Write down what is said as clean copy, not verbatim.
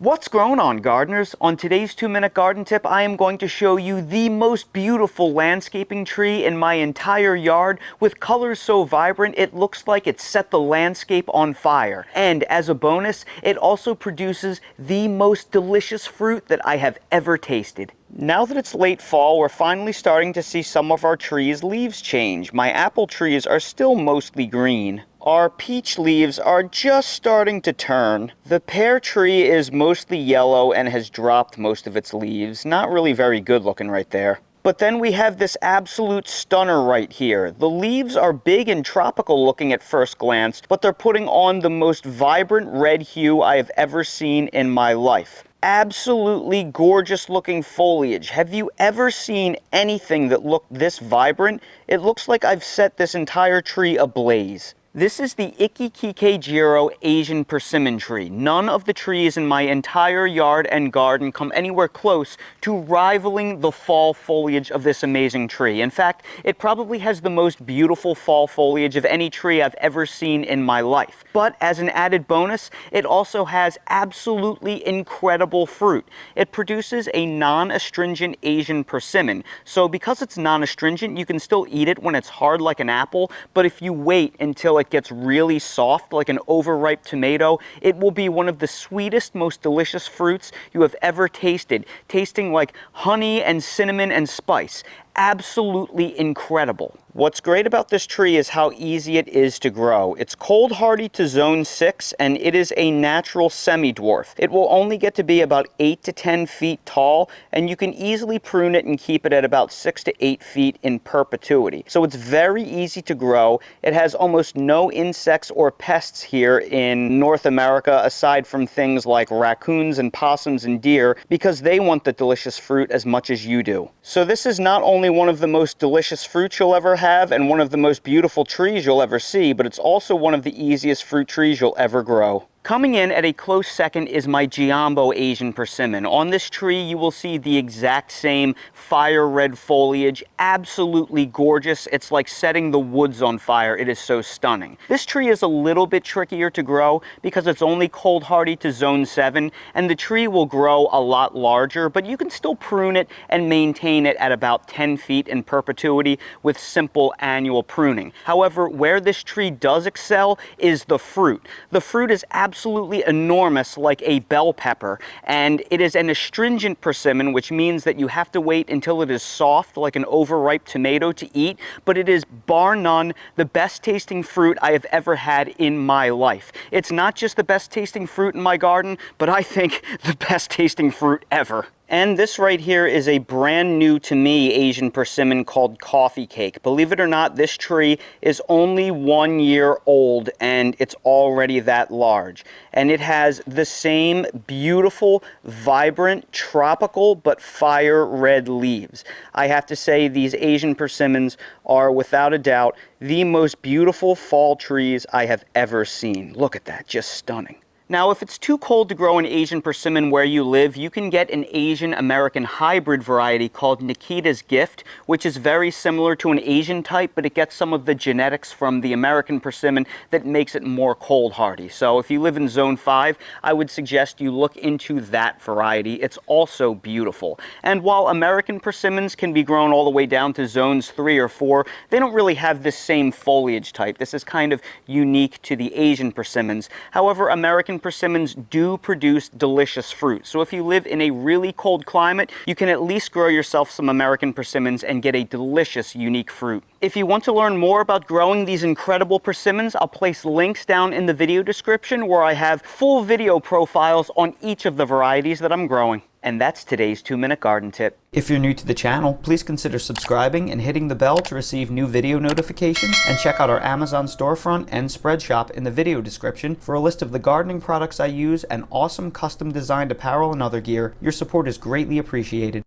What's going on, gardeners? On today's 2-minute garden tip, I am going to show you the most beautiful landscaping tree in my entire yard with colors so vibrant it looks like it set the landscape on fire. And as a bonus, it also produces the most delicious fruit that I have ever tasted. Now that it's late fall, we're finally starting to see some of our trees' leaves change. My apple trees are still mostly green. Our peach leaves are just starting to turn. The pear tree is mostly yellow and has dropped most of its leaves. Not really very good looking right there. But then we have this absolute stunner right here. The leaves are big and tropical looking at first glance, but they're putting on the most vibrant red hue I have ever seen in my life. Absolutely gorgeous looking foliage. Have you ever seen anything that looked this vibrant? It looks like I've set this entire tree ablaze. This is the Ikikikejiro Asian persimmon tree. None of the trees in my entire yard and garden come anywhere close to rivaling the fall foliage of this amazing tree. In fact, it probably has the most beautiful fall foliage of any tree I've ever seen in my life. But as an added bonus, it also has absolutely incredible fruit. It produces a non-astringent Asian persimmon. So because it's non-astringent, you can still eat it when it's hard like an apple, but if you wait until it gets really soft like an overripe tomato, it will be one of the sweetest, most delicious fruits you have ever tasted, tasting like honey and cinnamon and spice. Absolutely incredible. What's great about this tree is how easy it is to grow. It's cold hardy to zone 6 and it is a natural semi-dwarf. It will only get to be about 8 to 10 feet tall and you can easily prune it and keep it at about 6 to 8 feet in perpetuity. So it's very easy to grow. It has almost no insects or pests here in North America aside from things like raccoons and possums and deer because they want the delicious fruit as much as you do. So this is not only one of the most delicious fruits you'll ever have and one of the most beautiful trees you'll ever see, but it's also one of the easiest fruit trees you'll ever grow. Coming in at a close second is my Giambo Asian persimmon. On this tree, you will see the exact same fire red foliage, absolutely gorgeous. It's like setting the woods on fire. It is so stunning. This tree is a little bit trickier to grow because it's only cold hardy to zone 7, and the tree will grow a lot larger, but you can still prune it and maintain it at about 10 feet in perpetuity with simple annual pruning. However, where this tree does excel is the fruit. The fruit is absolutely enormous like a bell pepper, and it is an astringent persimmon, which means that you have to wait until it is soft like an overripe tomato to eat, but it is bar none the best tasting fruit I have ever had in my life. It's not just the best tasting fruit in my garden, but I think the best tasting fruit ever. And this right here is a brand new to me Asian persimmon called Coffee Cake. Believe it or not, this tree is only 1 year old and it's already that large. And it has the same beautiful, vibrant, tropical, but fire red leaves. I have to say these Asian persimmons are without a doubt the most beautiful fall trees I have ever seen. Look at that, just stunning. Now, if it's too cold to grow an Asian persimmon where you live, you can get an Asian American hybrid variety called Nikita's Gift, which is very similar to an Asian type, but it gets some of the genetics from the American persimmon that makes it more cold hardy. So if you live in zone 5, I would suggest you look into that variety. It's also beautiful. And while American persimmons can be grown all the way down to zones 3 or 4, they don't really have this same foliage type. This is kind of unique to the Asian persimmons. However, American persimmons do produce delicious fruit. So if you live in a really cold climate, you can at least grow yourself some American persimmons and get a delicious, unique fruit. If you want to learn more about growing these incredible persimmons, I'll place links down in the video description where I have full video profiles on each of the varieties that I'm growing. And that's today's 2-minute garden tip. If you're new to the channel, please consider subscribing and hitting the bell to receive new video notifications, and check out our Amazon storefront and spread shop in the video description for a list of the gardening products I use and awesome custom designed apparel and other gear. Your support is greatly appreciated.